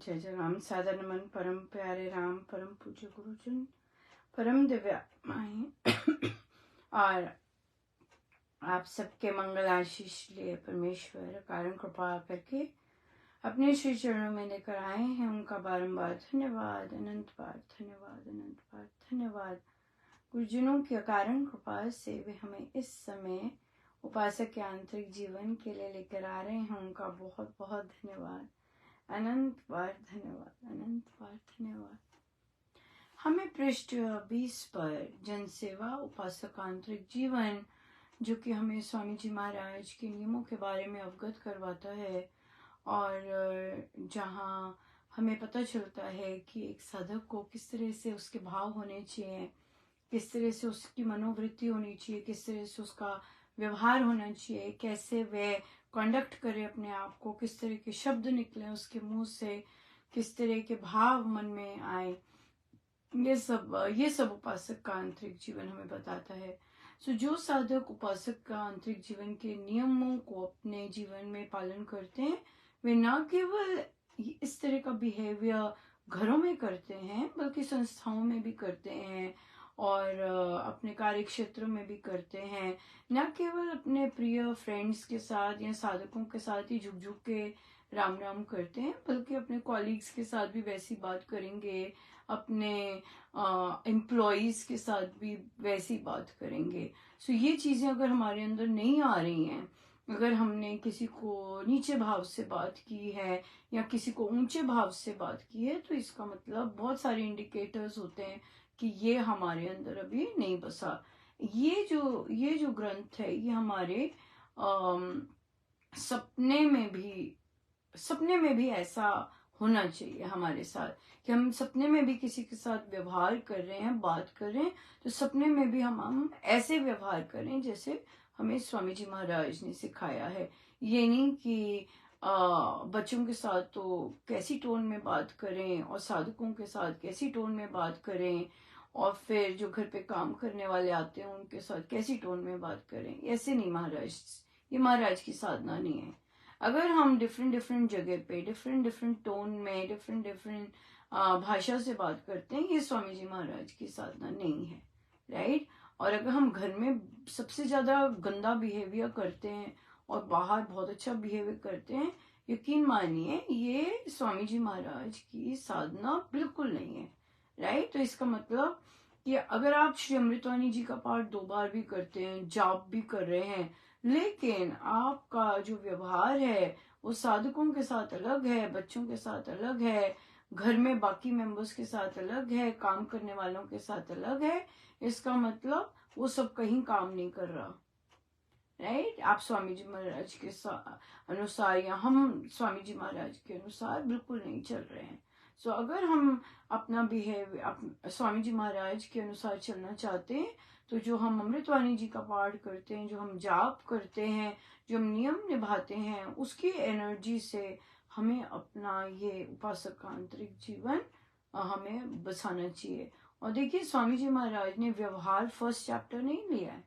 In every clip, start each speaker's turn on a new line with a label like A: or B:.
A: जय जय राम। सादर नमन परम प्यारे राम, परम पूज्य गुरुजन, परम दिव्य आत्माएं और आप सबके मंगल आशीष लिए परमेश्वर कारण कृपा करके अपने श्री चरणों में लेकर आए हैं। उनका बारंबार धन्यवाद, अनंत बार धन्यवाद, अनंत बार धन्यवाद। गुरुजनों के कारण कृपा से वे हमें इस समय उपासक के आंतरिक जीवन के लिए लेकर आ रहे हैं। उनका बहुत बहुत धन्यवाद, अनंत बार धन्यवाद, अनंत बार धन्यवाद। हमें पृष्ठ 20 पर जन सेवा उपासक आंतरिक जीवन, जो कि हमें स्वामी जी महाराज के नियमों के बारे में अवगत करवाता है और जहाँ हमें पता चलता है कि एक साधक को किस तरह से उसके भाव होने चाहिए, किस तरह से उसकी मनोवृत्ति होनी चाहिए, किस तरह से उसका व्यवहार होना चाहिए, कैसे वह कंडक्ट करे अपने आप को, किस तरह के शब्द निकले उसके मुंह से, किस तरह के भाव मन में आए। ये सब उपासक का आंतरिक जीवन हमें बताता है। सो जो साधक उपासक का आंतरिक जीवन के नियमों को अपने जीवन में पालन करते हैं, वे न केवल इस तरह का बिहेवियर घरों में करते हैं बल्कि संस्थाओं में भी करते हैं और अपने कार्य क्षेत्र में भी करते हैं। न केवल अपने प्रिय फ्रेंड्स के साथ या साधकों के साथ ही झुक झुक के राम राम करते हैं, बल्कि अपने कॉलीग्स के साथ भी वैसी बात करेंगे, अपने एम्प्लॉयज के साथ भी वैसी बात करेंगे। सो ये चीजें अगर हमारे अंदर नहीं आ रही हैं, अगर हमने किसी को नीचे भाव से बात की है या किसी को ऊंचे भाव से बात की है, तो इसका मतलब बहुत सारे इंडिकेटर्स होते हैं कि ये हमारे अंदर अभी नहीं बसा। ये जो ग्रंथ है, ये हमारे सपने में भी ऐसा होना चाहिए हमारे साथ, कि हम सपने में भी किसी के साथ व्यवहार कर रहे हैं, बात कर रहे हैं, तो सपने में भी हम ऐसे व्यवहार करें जैसे हमें स्वामी जी महाराज ने सिखाया है। ये नहीं कि बच्चों के साथ तो कैसी टोन में बात करें और साधकों के साथ कैसी टोन में बात करें, और फिर जो घर पे काम करने वाले आते हैं उनके साथ कैसी टोन में बात करें। ऐसे नहीं महाराज, ये महाराज की साधना नहीं है। अगर हम डिफरेंट जगह पे डिफरेंट टोन में डिफरेंट भाषा से बात करते हैं, ये स्वामी जी महाराज की साधना नहीं है, राइट। और अगर हम घर में सबसे ज्यादा गंदा बिहेवियर करते हैं और बाहर बहुत अच्छा बिहेवियर करते हैं, यकीन मानिए ये स्वामी जी महाराज की साधना बिल्कुल नहीं है, राइट। तो इसका मतलब कि अगर आप श्री अमृतवाणी जी का पाठ 2 बार भी करते हैं, जाप भी कर रहे हैं, लेकिन आपका जो व्यवहार है वो साधकों के साथ अलग है, बच्चों के साथ अलग है, घर में बाकी मेंबर्स के साथ अलग है, काम करने वालों के साथ अलग है, इसका मतलब वो सब कहीं काम नहीं कर रहा, राइट। आप स्वामी जी महाराज के अनुसार या हम स्वामी जी महाराज के अनुसार बिल्कुल नहीं चल रहे हैं। सो अगर हम अपना बिहेवियर स्वामी जी महाराज के अनुसार चलना चाहते हैं, तो जो हम अमृतवाणी जी का पाठ करते हैं, जो हम जाप करते हैं, जो हम नियम निभाते हैं, उसकी एनर्जी से हमें अपना ये उपासक का आंतरिक जीवन हमें बसाना चाहिए। और देखिए, स्वामी जी महाराज ने व्यवहार फर्स्ट चैप्टर नहीं लिया है।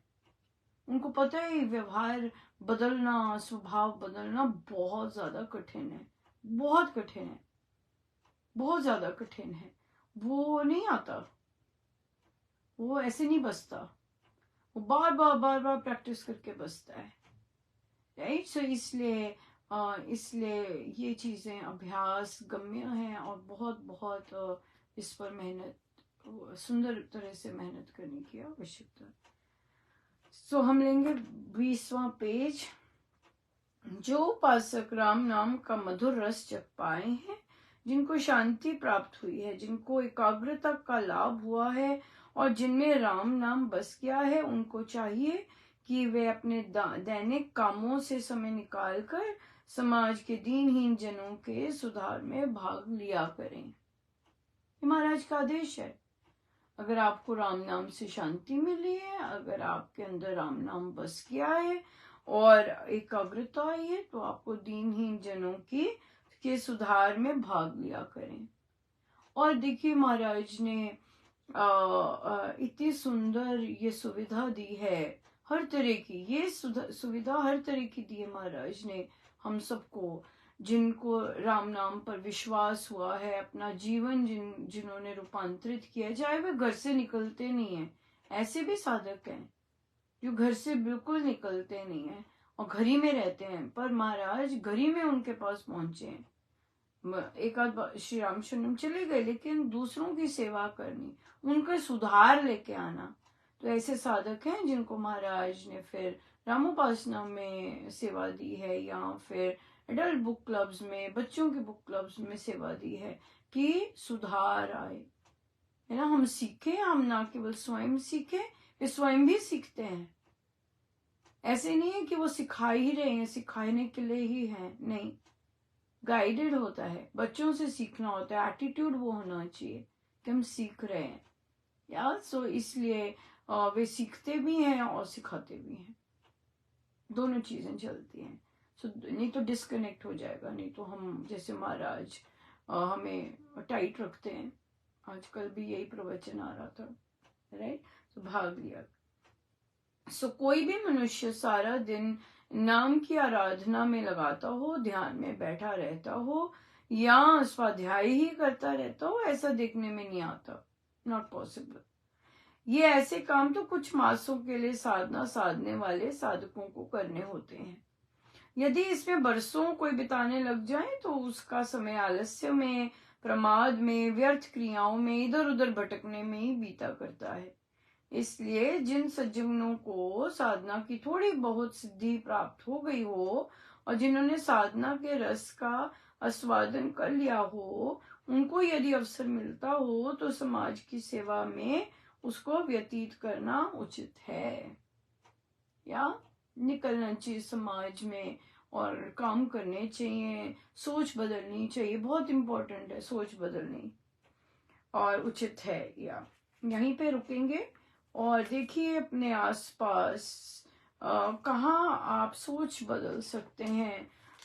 A: उनको पता है व्यवहार बदलना, स्वभाव बदलना बहुत ज्यादा कठिन है, बहुत कठिन है, बहुत ज्यादा कठिन है। वो नहीं आता, वो ऐसे नहीं बसता, वो बार बार प्रैक्टिस करके बसता है, राइट। सो इसलिए ये चीजें अभ्यास गम्य हैं और बहुत इस पर मेहनत, सुंदर तरह से मेहनत करने की आवश्यकता। सो हम लेंगे 20वां पेज। जो उपासक राम नाम का मधुर रस जग पाए हैं, जिनको शांति प्राप्त हुई है, जिनको एकाग्रता का लाभ हुआ है और जिनमें राम नाम बस गया है, उनको चाहिए कि वे अपने दैनिक कामों से समय निकालकर समाज के दीनहीन जनों के सुधार में भाग लिया करें। ये महाराज का आदेश है। अगर आपको राम नाम से शांति मिली है, अगर आपके अंदर राम नाम बस गया है और एकाग्रता आई है, तो आपको दीनहीन जनों के सुधार में भाग लिया करें। और देखिए, महाराज ने इतनी सुंदर ये सुविधा दी है, हर तरह की ये सुविधा हर तरह की दी है महाराज ने हम सबको, जिनको राम नाम पर विश्वास हुआ है, अपना जीवन जिन्होंने रूपांतरित किया, चाहे वे घर से निकलते नहीं है, ऐसे भी साधक हैं जो घर से बिल्कुल निकलते नहीं है और घर ही में रहते हैं, पर महाराज घर ही में उनके पास पहुंचे हैं। एक आध श्री रामचंद्रम चले गए, लेकिन दूसरों की सेवा करनी, उनका सुधार लेके आना, तो ऐसे साधक हैं जिनको महाराज ने फिर रामोपासना में सेवा दी है, या फिर एडल्ट बुक क्लब्स में, बच्चों के बुक क्लब्स में सेवा दी है कि सुधार आए, है ना। हम सीखें, हम ना केवल स्वयं सीखें, वे स्वयं भी सीखते हैं। ऐसे नहीं है कि वो सिखा ही रहे हैं, सिखाने के लिए ही है, नहीं, गाइडेड होता है, बच्चों से सीखना होता है, एटीट्यूड वो होना चाहिए कि हम सीख रहे हैं यार। सो इसलिए वे सीखते भी हैं और सिखाते भी हैं, दोनों चीजें चलती हैं। सो नहीं तो डिस्कनेक्ट हो जाएगा, नहीं तो हम जैसे महाराज हमें टाइट रखते हैं, आजकल भी यही प्रवचन आ रहा था, राइट। तो भाग लिया। सो कोई भी मनुष्य सारा दिन नाम की आराधना में लगाता हो, ध्यान में बैठा रहता हो, या स्वाध्याय ही करता रहता हो, ऐसा देखने में नहीं आता, नॉट पॉसिबल। ये ऐसे काम तो कुछ मासों के लिए साधना साधने वाले साधकों को करने होते हैं। यदि इसमें बरसों कोई बिताने लग जाए तो उसका समय आलस्य में, प्रमाद में, व्यर्थ क्रियाओं में, इधर उधर भटकने में ही बीता करता है। इसलिए जिन सज्जनों को साधना की थोड़ी बहुत सिद्धि प्राप्त हो गई हो और जिन्होंने साधना के रस का आस्वादन कर लिया हो, उनको यदि अवसर मिलता हो तो समाज की सेवा में उसको व्यतीत करना उचित है, या निकलना चाहिए समाज में और काम करने चाहिए, सोच बदलनी चाहिए, बहुत इंपॉर्टेंट है सोच बदलनी, और उचित है। या यहीं पे रुकेंगे और देखिए अपने आसपास कहाँ आप सोच बदल सकते हैं,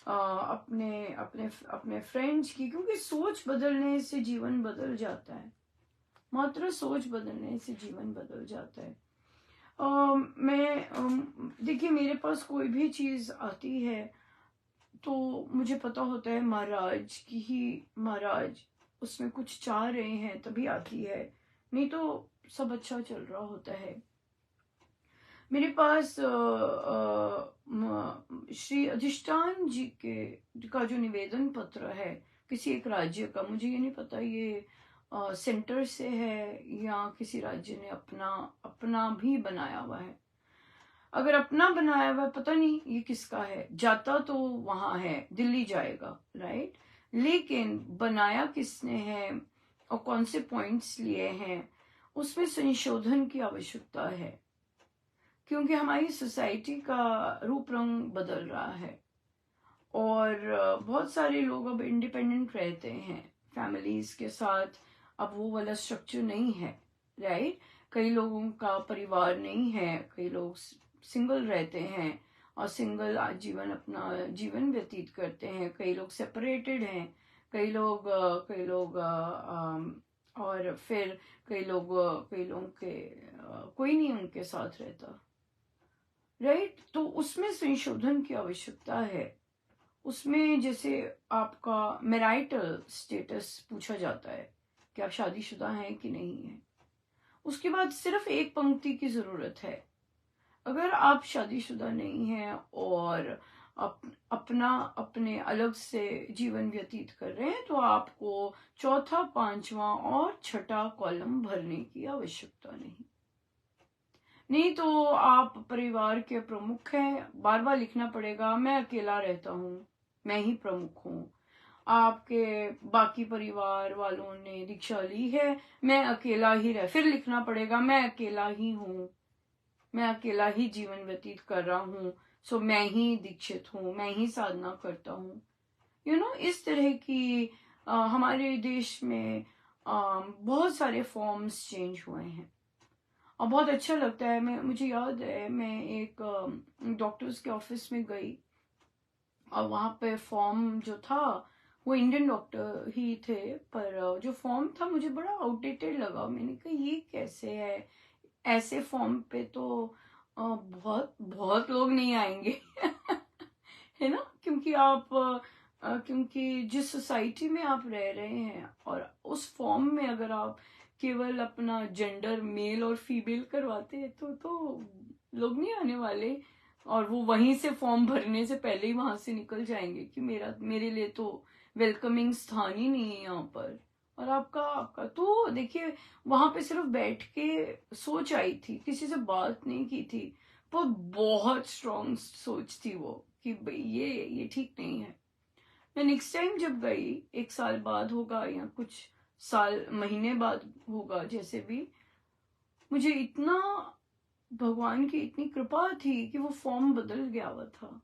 A: अपने अपने अपने फ्रेंड्स की, क्योंकि सोच बदलने से जीवन बदल जाता है, मात्र सोच बदलने से जीवन बदल जाता है। मैं देखिए मेरे पास कोई भी चीज आती है तो मुझे पता होता है महाराज की ही, महाराज उसमें कुछ चाह रहे हैं तभी आती है, नहीं तो सब अच्छा चल रहा होता है। मेरे पास श्री अधिष्ठान जी के का जो निवेदन पत्र है किसी एक राज्य का, मुझे ये नहीं पता ये सेंटर से है या किसी राज्य ने अपना अपना भी बनाया हुआ है। अगर अपना बनाया हुआ पता नहीं ये किसका है, जाता तो वहां है, दिल्ली जाएगा, राइट, लेकिन बनाया किसने है और कौन से पॉइंट्स लिए हैं, उसमें संशोधन की आवश्यकता है, क्योंकि हमारी सोसाइटी का रूप रंग बदल रहा है और बहुत सारे लोग अब इंडिपेंडेंट रहते हैं फैमिलीज के साथ, अब वो वाला स्ट्रक्चर नहीं है, राइट। कई लोगों का परिवार नहीं है, कई लोग सिंगल रहते हैं और सिंगल अपना जीवन व्यतीत करते हैं, कई लोग सेपरेटेड हैं, कई लोग और फिर कई लोगों के कोई नहीं उनके साथ रहता, राइट। तो उसमें संशोधन की आवश्यकता है। उसमें जैसे आपका मैरिटल स्टेटस पूछा जाता है कि आप शादीशुदा हैं कि नहीं है, उसके बाद सिर्फ एक पंक्ति की जरूरत है। अगर आप शादीशुदा नहीं हैं और अपने अलग से जीवन व्यतीत कर रहे हैं तो आपको चौथा, पांचवा और छठा कॉलम भरने की आवश्यकता नहीं तो आप परिवार के प्रमुख हैं, बार बार लिखना पड़ेगा मैं अकेला रहता हूँ, मैं ही प्रमुख हूँ। आपके बाकी परिवार वालों ने दीक्षा ली है, मैं अकेला ही फिर लिखना पड़ेगा मैं अकेला ही हूँ, मैं अकेला ही जीवन व्यतीत कर रहा हूँ, सो मैं ही दीक्षित हूँ, मैं ही साधना करता हूँ। इस तरह की हमारे देश में बहुत सारे फॉर्म्स चेंज हुए हैं और बहुत अच्छा लगता है। मुझे याद है मैं एक डॉक्टर्स के ऑफिस में गई और वहां पे फॉर्म जो था वो इंडियन डॉक्टर ही थे, पर जो फॉर्म था मुझे बड़ा आउटडेटेड लगा। मैंने कहा ये कैसे है, ऐसे फॉर्म पे तो बहुत बहुत लोग नहीं आएंगे है ना, क्योंकि आप क्योंकि जिस सोसाइटी में आप रह रहे हैं और उस फॉर्म में अगर आप केवल अपना जेंडर मेल और फीमेल करवाते हैं तो लोग नहीं आने वाले, और वो वहीं से फॉर्म भरने से पहले ही वहां से निकल जाएंगे कि मेरे लिए तो वेलकमिंग स्थान ही नहीं है यहाँ पर। और आपका आपका तो देखिए, वहां पे सिर्फ बैठ के सोच आई थी, किसी से बात नहीं की थी, पर बहुत स्ट्रॉन्ग सोच थी वो कि भाई ये ठीक नहीं है। मैं नेक्स्ट टाइम जब गई, 1 साल बाद होगा या कुछ साल महीने बाद होगा, जैसे भी, मुझे इतना भगवान की इतनी कृपा थी कि वो फॉर्म बदल गया हुआ था।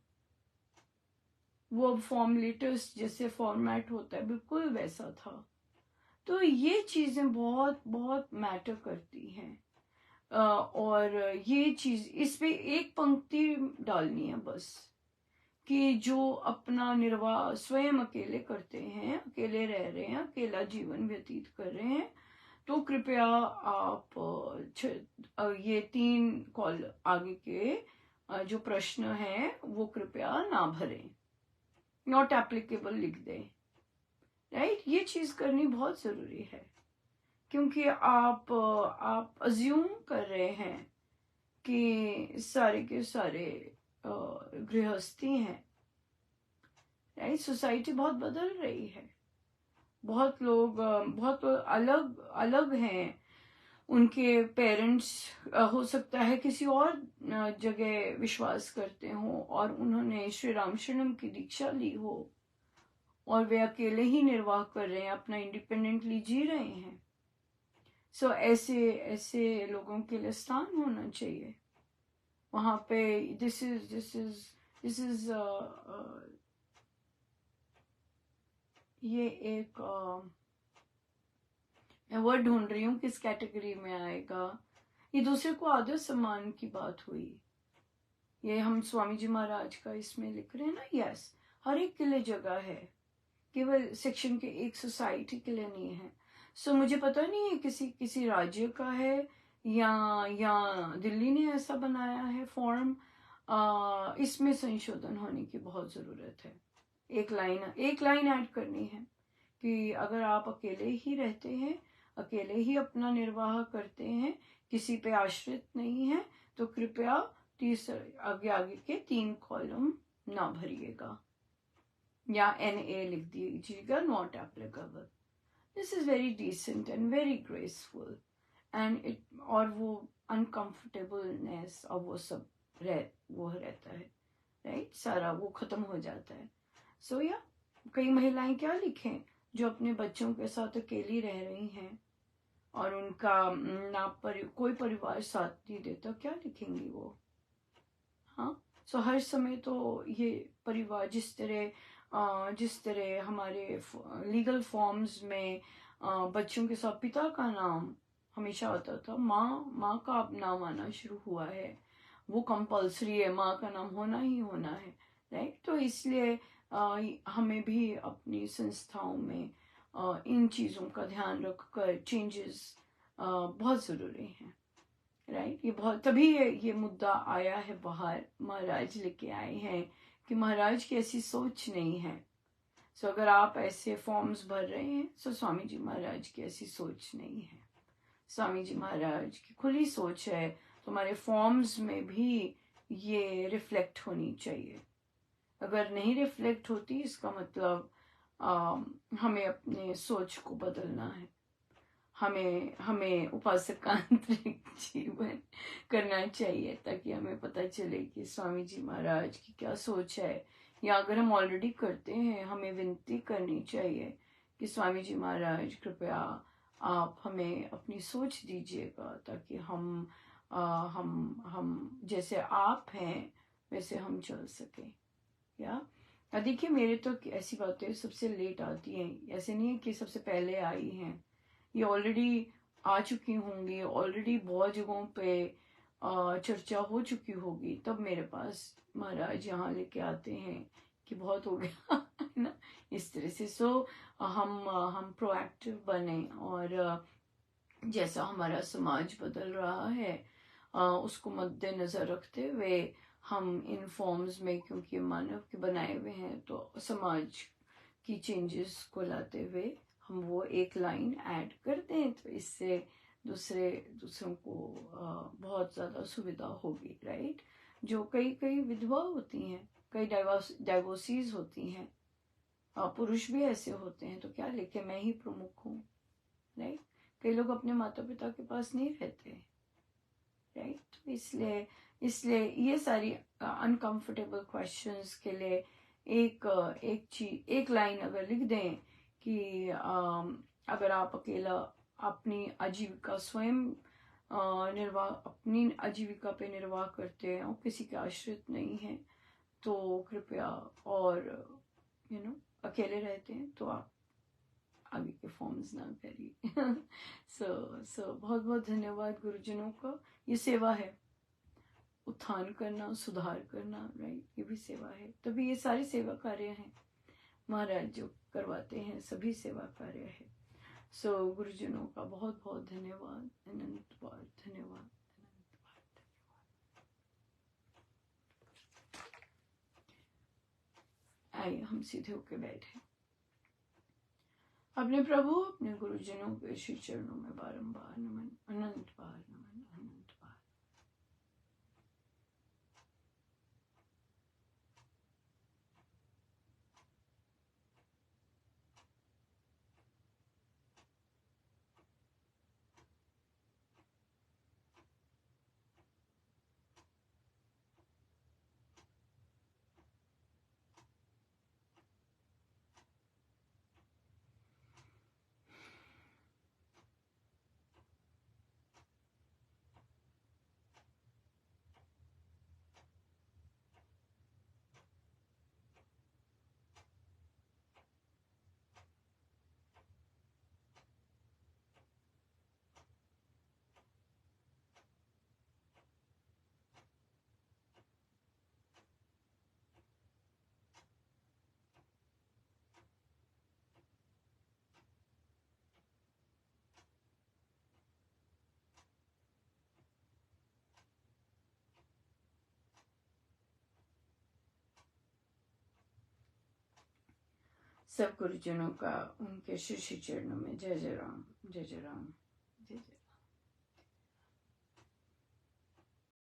A: वो अब फॉर्म लेटेस्ट जैसे फॉर्मेट होता है बिल्कुल वैसा था। तो ये चीजें बहुत बहुत मैटर करती हैं। और ये चीज इस पे एक पंक्ति डालनी है बस, कि जो अपना निर्वाह स्वयं अकेले करते हैं, अकेले रह रहे हैं, अकेला जीवन व्यतीत कर रहे हैं, तो कृपया आप ये 3 कॉल आगे के जो प्रश्न है वो कृपया ना भरें, नॉट एप्लीकेबल लिख दें। राइट, ये चीज करनी बहुत जरूरी है, क्योंकि आप अज्यूम कर रहे हैं कि सारे के सारे गृहस्थी हैं। राइट, सोसाइटी बहुत बदल रही है, बहुत लोग बहुत अलग अलग हैं, उनके पेरेंट्स हो सकता है किसी और जगह विश्वास करते हो और उन्होंने श्री राम शरणम की दीक्षा ली हो और वे अकेले ही निर्वाह कर रहे हैं, अपना इंडिपेंडेंटली जी रहे हैं। सो ऐसे ऐसे लोगों के लिए स्थान होना चाहिए वहां पे। दिस इज ये एक मैं वर्ड ढूंढ रही हूँ किस कैटेगरी में आएगा। ये दूसरे को आदर सम्मान की बात हुई, ये हम स्वामी जी महाराज का इसमें लिख रहे हैं ना। यस, हर एक के लिए जगह है, केवल सेक्शन के एक सोसाइटी के लिए नहीं है। सो मुझे पता नहीं है किसी राज्य का है या दिल्ली ने ऐसा बनाया है फॉर्म। इसमें संशोधन होने की बहुत जरूरत है। एक लाइन ऐड करनी है कि अगर आप अकेले ही रहते हैं, अकेले ही अपना निर्वाह करते हैं, किसी पे आश्रित नहीं है, तो कृपया आगे के 3 कॉलम ना भरिएगा या NA लिख दीजिएगा, not applicable. This is very decent and very graceful and और वो अनकंफर्टेबलनेस और वो सब वो रहता है। राइट, सारा वो खत्म हो जाता है। सो या कई महिलाएं क्या लिखें जो अपने बच्चों के साथ अकेली रह रही हैं और उनका कोई परिवार साथ नहीं देता, क्या लिखेंगी वो? हाँ, सो हर समय तो ये परिवार जिस तरह हमारे लीगल फॉर्म्स में बच्चों के साथ पिता का नाम हमेशा आता था, माँ का अब नाम आना शुरू हुआ है, वो कंपल्सरी है, माँ का नाम होना ही होना है। राइट, तो इसलिए हमें भी अपनी संस्थाओं में इन चीज़ों का ध्यान रखकर चेंजेस बहुत ज़रूरी हैं। राइट, ये बहुत तभी ये मुद्दा आया है बाहर, महाराज लेके आए हैं कि महाराज की ऐसी सोच नहीं है। सो अगर आप ऐसे फॉर्म्स भर रहे हैं, सो स्वामी जी महाराज की ऐसी सोच नहीं है। स्वामी जी महाराज की खुली सोच है, तुम्हारे फॉर्म्स में भी ये रिफ्लेक्ट होनी चाहिए। अगर नहीं रिफ्लेक्ट होती, इसका मतलब हमें अपने सोच को बदलना है, हमें उपासकांतरिक जीवन करना चाहिए, ताकि हमें पता चले कि स्वामी जी महाराज की क्या सोच है। या अगर हम ऑलरेडी करते हैं, हमें विनती करनी चाहिए कि स्वामी जी महाराज कृपया आप हमें अपनी सोच दीजिएगा, ताकि हम जैसे आप हैं वैसे हम चल सकें। या देखिए, मेरे तो ऐसी बातें सबसे लेट आती हैं, ऐसे नहीं है कि सबसे पहले आई हैं, ये ऑलरेडी आ चुकी होंगी, ऑलरेडी बहुत जगहों पे चर्चा हो चुकी होगी, तब मेरे पास महाराज यहाँ लेके आते हैं कि बहुत हो गया है ना, इस तरह से। सो हम प्रोएक्टिव बने और जैसा हमारा समाज बदल रहा है उसको मद्देनजर रखते हुए हम इन फॉर्म्स में, क्योंकि मानव के बनाए हुए हैं, तो समाज की चेंजेस को लाते हुए हम वो एक लाइन ऐड कर दें, तो इससे दूसरों को बहुत ज़्यादा सुविधा होगी, राइट। जो कई विधवा होती हैं, कई डाइवोर्सीज होती हैं, पुरुष भी ऐसे होते हैं, तो क्या लेके मैं ही प्रमुख हूँ, राइट। कई लोग अपने माता पिता के पास नहीं रहते, राइट। तो इसलिए ये सारी अनकंफर्टेबल क्वेश्चंस के लिए एक लाइन अगर लिख दें कि अगर आप अकेला अपनी आजीविका स्वयं अपनी आजीविका पे निर्वाह करते हैं और किसी के आश्रित नहीं है, तो कृपया, और अकेले रहते हैं तो आप आगे के फॉर्म्स ना करिए। सो बहुत बहुत धन्यवाद गुरुजनों का। ये सेवा है, उत्थान करना, सुधार करना, राइट, ये भी सेवा है। तभी ये सारे सेवा कार्य हैं महाराज जो करवाते हैं, सभी सेवा कार्य है। सो गुरुजनों का बहुत बहुत धन्यवाद, अनंत बार धन्यवाद, अनंत बार धन्यवाद। आइए हम सीधे होके बैठे, अपने प्रभु अपने गुरुजनों के श्री चरणों में बारंबार नमन, अनंत बार नमन, अनंत बार। सब गुरुजनों का उनके श्री चरणों में जय जय राम, जय जय राम।